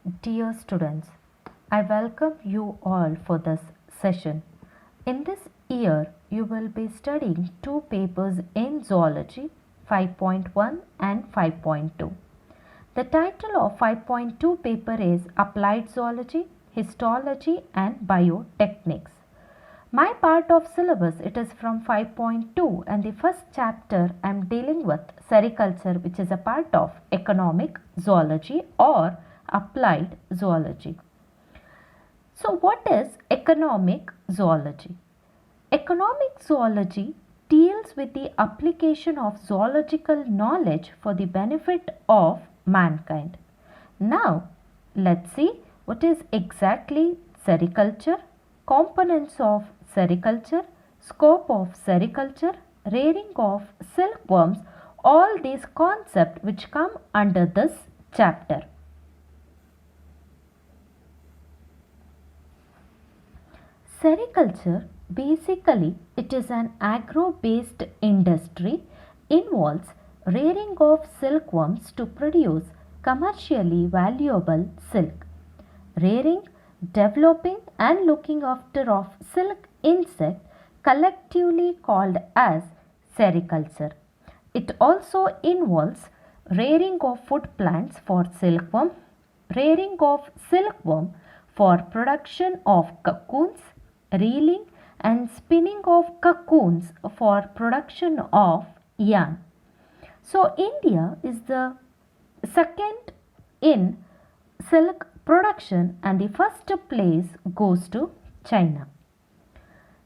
Dear students, I welcome you all for this session. In this year, you will be studying two papers in zoology 5.1 and 5.2. The title of 5.2 paper is Applied Zoology, Histology and Biotechnics. My part of syllabus it is from 5.2 and the first chapter I am dealing with sericulture, which is a part of economic zoology or applied zoology. So what is economic zoology? Economic zoology deals with the application of zoological knowledge for the benefit of mankind. Now let's see what is exactly sericulture, components of sericulture, scope of sericulture, rearing of silkworms, all these concepts which come under this chapter. Sericulture basically it is an agro-based industry involves rearing of silkworms to produce commercially valuable silk. Rearing, developing and looking after of silk insect collectively called as sericulture. It also involves rearing of food plants for silkworm, rearing of silkworm for production of cocoons, reeling and spinning of cocoons for production of yarn. So India is the second in silk production and the first place goes to China.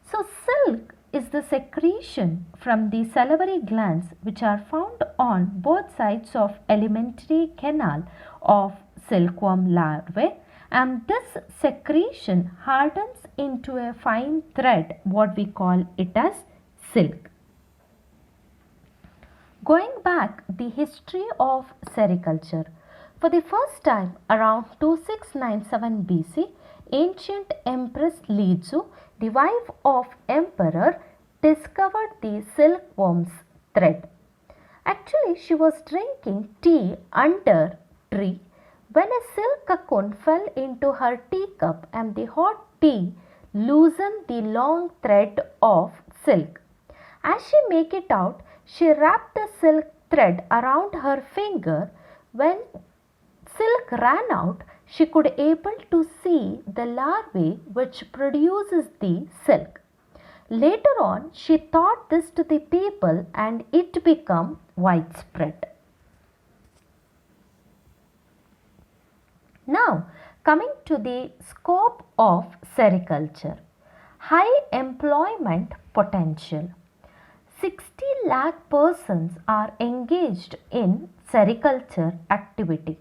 So silk is the secretion from the salivary glands which are found on both sides of alimentary canal of silkworm larvae, and this secretion hardens into a fine thread, what we call it as silk. Going back the history of sericulture, for the first time around 2697 BC, ancient Empress Lizu, the wife of emperor, discovered the silkworm's thread. Actually, she was drinking tea under tree when a silk cocoon fell into her teacup and the hot tea loosened the long thread of silk. As she made it out, she wrapped the silk thread around her finger. When silk ran out, she could able to see the larvae which produces the silk. Later on, she taught this to the people and it became widespread. Now, coming to the scope of sericulture. High employment potential. 60 lakh persons are engaged in sericulture activity.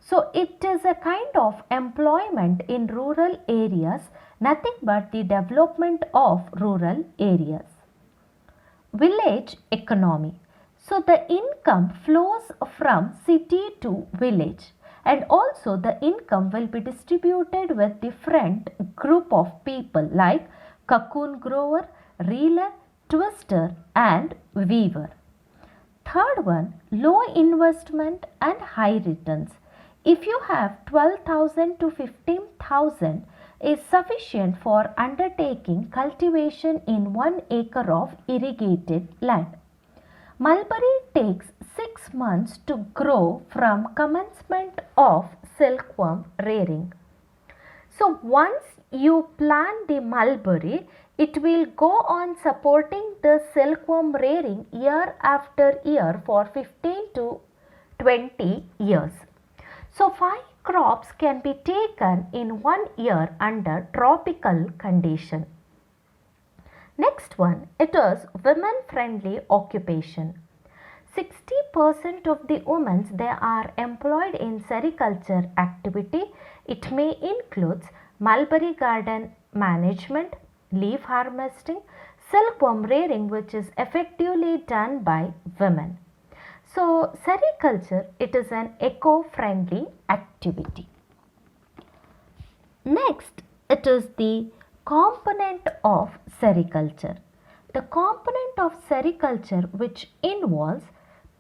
So it is a kind of employment in rural areas, nothing but the development of rural areas. Village economy. So the income flows from city to village, and also the income will be distributed with different group of people like cocoon grower, reeler, twister and weaver. Third one, low investment and high returns. If you have 12,000 to 15,000 is sufficient for undertaking cultivation in 1 acre of irrigated land. Mulberry takes 6 months to grow from commencement of silkworm rearing. So once you plant the mulberry, it will go on supporting the silkworm rearing year after year for 15 to 20 years. So 5 crops can be taken in 1 year under tropical condition. Next one, it is women friendly occupation. 60% of the women they are employed in sericulture activity. It may include mulberry garden management, leaf harvesting, silkworm rearing which is effectively done by women. So sericulture it is an eco-friendly activity. Next it is the component of sericulture. The component of sericulture which involves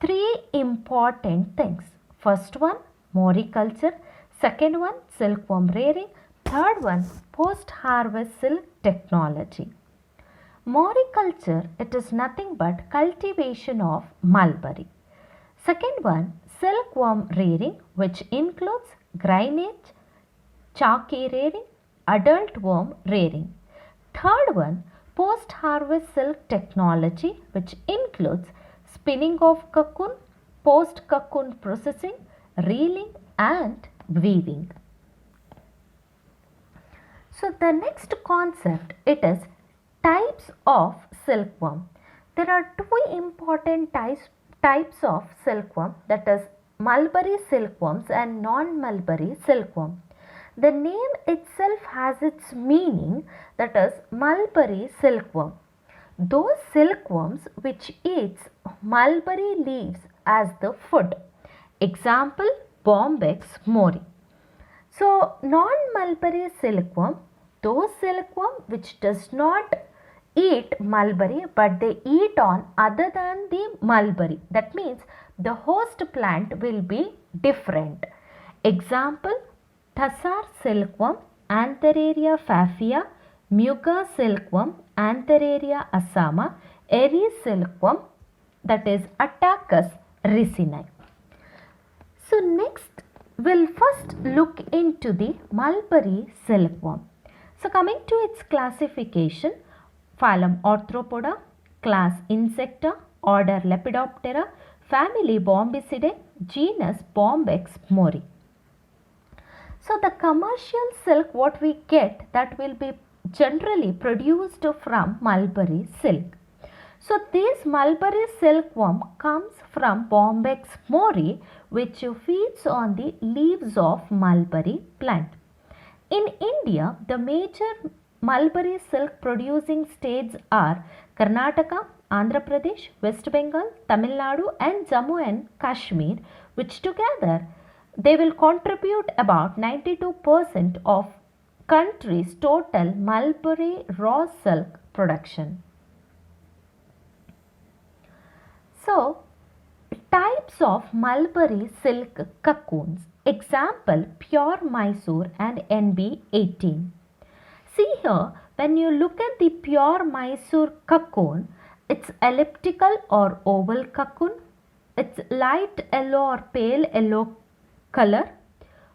3 important things. First one, moriculture. Second one, silkworm rearing. Third one, post-harvest silk technology. Moriculture, it is nothing but cultivation of mulberry. Second one, silkworm rearing, which includes grainage, charkey rearing, adult worm rearing. Third one, post-harvest silk technology, which includes spinning of cocoon, post-cocoon processing, reeling and weaving. So the next concept, it is types of silkworm. There are two important types of silkworm, that is mulberry silkworms and non-mulberry silkworm. The name itself has its meaning, that is mulberry silkworm. Those silkworms which eats mulberry leaves as the food. Example, Bombyx mori. So non-mulberry silkworm, those silkworm which does not eat mulberry but they eat on other than the mulberry. That means the host plant will be different. Example, Tassar silkworm, Antheraria fafia, Muga silkworm, Antheraria assama, Aries silkworm, that is Attacus ricini. So next we'll first look into the mulberry silkworm. So coming to its classification, phylum Arthropoda, class Insecta, order Lepidoptera, family Bombycidae, genus Bombyx mori. So the commercial silk what we get, that will be generally produced from mulberry silk. So this mulberry silkworm comes from Bombyx mori, which feeds on the leaves of mulberry plant. In India, the major mulberry silk producing states are Karnataka, Andhra Pradesh, West Bengal, Tamil Nadu and Jammu and Kashmir, which together they will contribute about 92% of country's total mulberry raw silk production. So, types of mulberry silk cocoons. Example, pure Mysore and NB18. See here, when you look at the pure Mysore cocoon, it's elliptical or oval cocoon. It's light yellow or pale yellow color,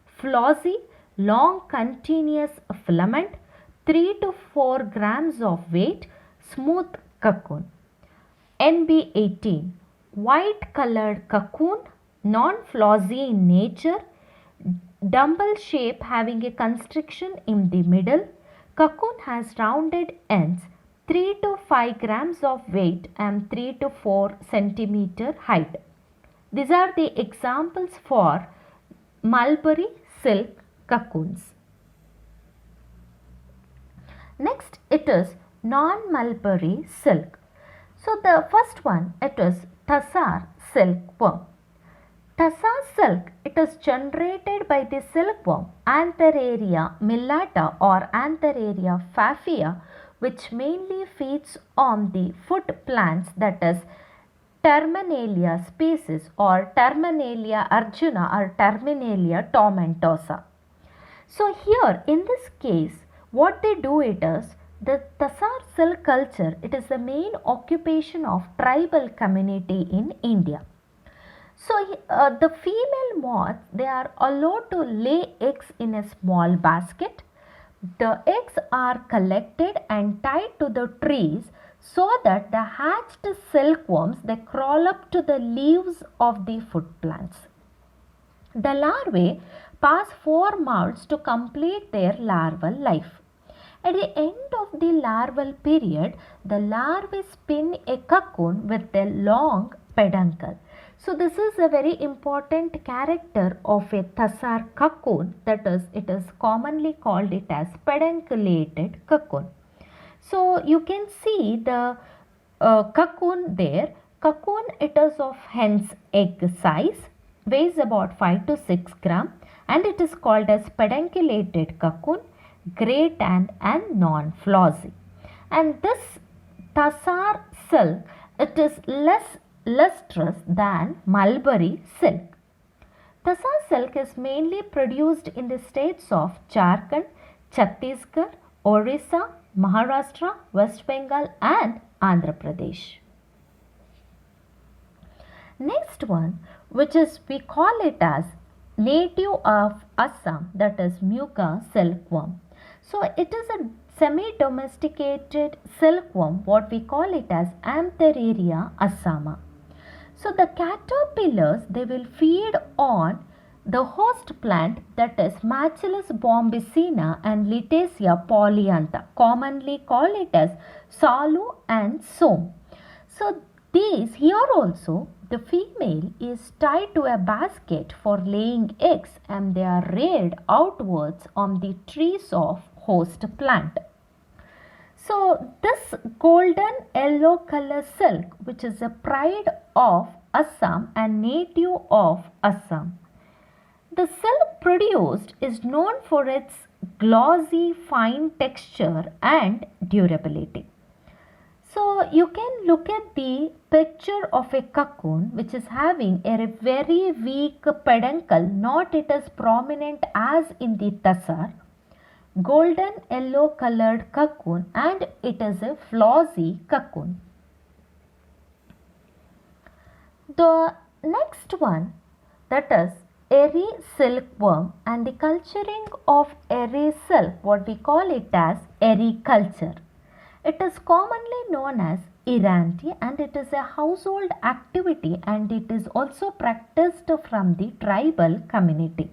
flossy, long continuous filament, 3 to 4 grams of weight, smooth cocoon. NB18, white colored cocoon, non-flossy in nature, dumbbell shape having a constriction in the middle. Cocoon has rounded ends, 3 to 5 grams of weight and 3 to 4 centimeter height. These are the examples for mulberry silk cocoons. Next it is non-mulberry silk. So the first one, it is Tassar silkworm. Tassar silk, it is generated by the silkworm Antheraria millata or Antheraria fafia, which mainly feeds on the food plants, that is Terminalia species or Terminalia arjuna or Terminalia tomentosa. So here in this case, what they do it is, the Tassar silk culture, it is the main occupation of tribal community in India. So the female moths, they are allowed to lay eggs in a small basket. The eggs are collected and tied to the trees so that the hatched silkworms, they crawl up to the leaves of the food plants. The larvae pass 4 mouths to complete their larval life. At the end of the larval period, the larvae spin a cocoon with a long peduncle. So this is a very important character of a Tassar cocoon, that is, it is commonly called it as pedunculated cocoon. So you can see the cocoon there. Cocoon, it is of hen's egg size, weighs about 5 to 6 gram and it is called as pedunculated cocoon, grey tanned and non-flossy. And this Tassar silk, it is less lustrous than mulberry silk. Tassa silk is mainly produced in the states of Jharkhand, Chhattisgarh, Orissa, Maharashtra, West Bengal and Andhra Pradesh. Next one, which is we call it as native of Assam, that is Muga silkworm. So it is a semi-domesticated silkworm, what we call it as Antheraria assama. So the caterpillars, they will feed on the host plant, that is Macellus bombicina and Litacia polyantha, commonly call it as salu and som. So these here also, the female is tied to a basket for laying eggs and they are reared outwards on the trees of host plant. So this golden yellow color silk, which is a pride of Assam and native of Assam. The silk produced is known for its glossy fine texture and durability. So you can look at the picture of a cocoon which is having a very weak peduncle, not it as prominent as in the tassar. Golden yellow colored cocoon and it is a flossy cocoon. The next one, that is eri silkworm, and the culturing of eri silk, what we call it as eri culture. It is commonly known as Iranti and it is a household activity and it is also practiced from the tribal community.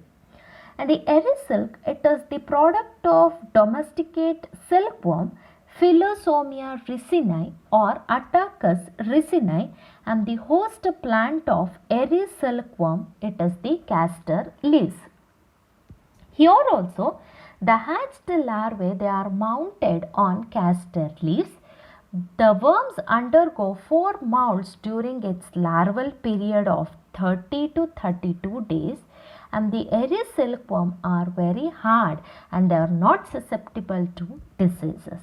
And the eri silk, it is the product of domesticate silkworm Philosomia ricini or Attacus ricini, and the host plant of eri silkworm, it is the castor leaves. Here also the hatched larvae, they are mounted on castor leaves. The worms undergo 4 molts during its larval period of 30 to 32 days, and the eri silkworm are very hard and they are not susceptible to diseases.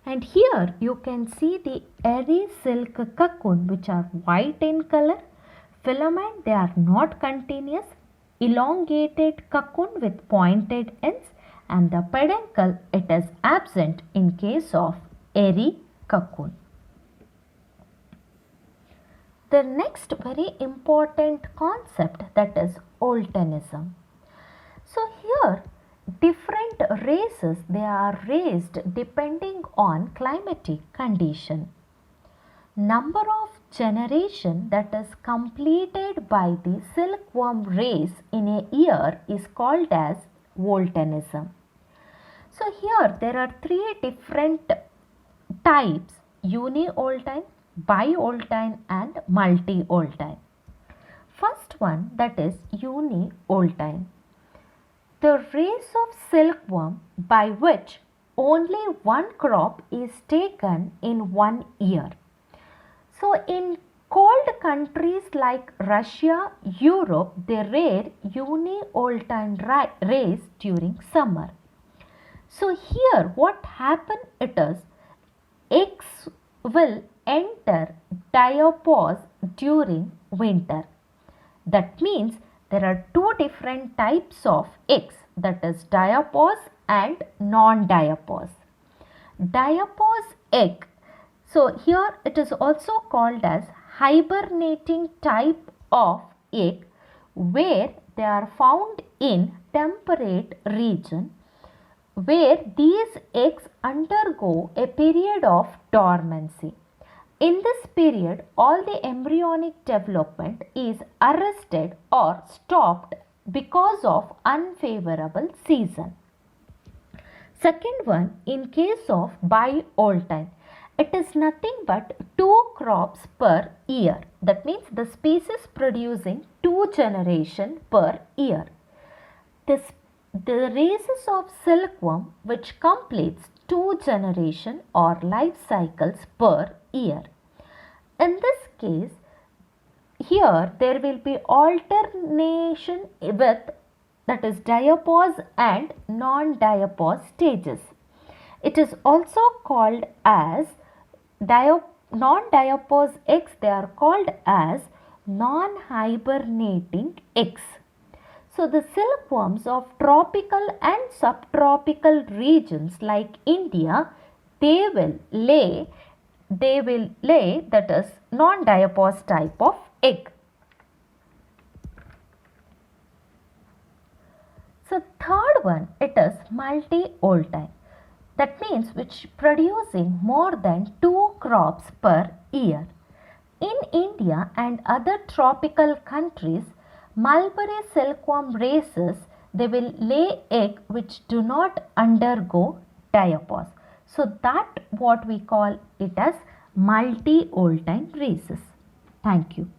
And here you can see the eri silk cocoon, which are white in color. Filament, they are not continuous. Elongated cocoon with pointed ends, and the peduncle, it is absent in case of eri cocoon. The next very important concept, that is Oltanism. So here different races, they are raised depending on climatic condition. Number of generation that is completed by the silkworm race in a year is called as Voltanism. So here there are 3 different types: uni-oltine, bi-oltine and multi-oltine. First one, that is uni-oltine. The race of silkworm by which only one crop is taken in 1 year. So in cold countries like Russia, Europe, they rear uni-oltine race during summer. So here what happen it is, eggs will enter diapause during winter. That means there are 2 different types of eggs, that is diapause and non-diapause. Diapause egg, so here it is also called as hibernating type of egg, where they are found in temperate region, where these eggs undergo a period of dormancy. In this period, all the embryonic development is arrested or stopped because of unfavorable season. Second one, in case of bi-oltine, it is nothing but 2 crops per year. That means the species producing 2 generation per year. The races of silkworm which completes 2 generation or life cycles per year. In this case, here there will be alternation with, that is diapause and non-diapause stages. It is also called as non-diapause eggs, they are called as non-hibernating eggs. So the silkworms of tropical and subtropical regions like India, they will lay that is non-diapause type of egg. So third one, it is multi-voltine. That means which producing more than 2 crops per year. In India and other tropical countries, mulberry silkworm races, they will lay egg which do not undergo diapause. So that what we call it as multi-voltine races. Thank you.